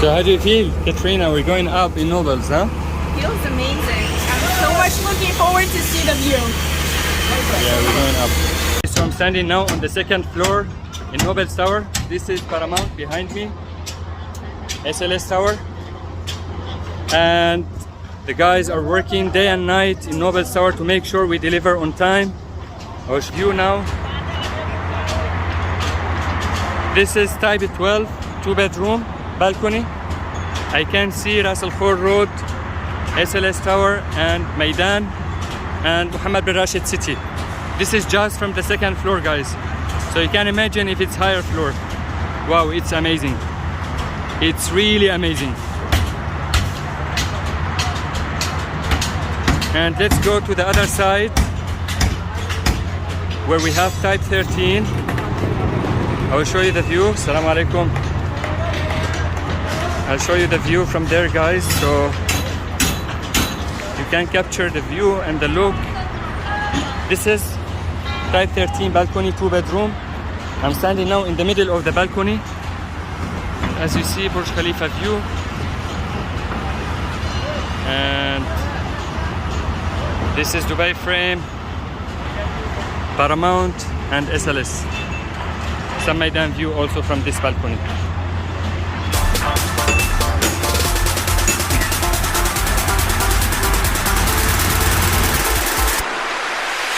So how do you feel, Katrina? We're going up in Nobles, huh? Feels amazing. I'm so much looking forward to see the view. Yeah, we're going up. So I'm standing now on the second floor in Nobles Tower. This is Paramount behind me, SLS Tower. And the guys are working day and night in Nobles Tower to make sure we deliver on time. I'll show you now. This is type 12, 2-bedroom, balcony. I can see Ras Al Khor Road, SLS Tower, and Maidan, and Mohammed bin Rashid City. This is just from the second floor, guys. So you can imagine if it's higher floor. Wow, it's amazing. It's really amazing. And let's go to the other side where we have type 13. I will show you the view. Assalamu alaikum. I'll show you the view from there, guys, so you can capture the view and the look. This is type 13 balcony, 2-bedroom. I'm standing now in the middle of the balcony. As you see, Burj Khalifa view. And this is Dubai Frame, Paramount, and SLS. Some Maidan view also from this balcony.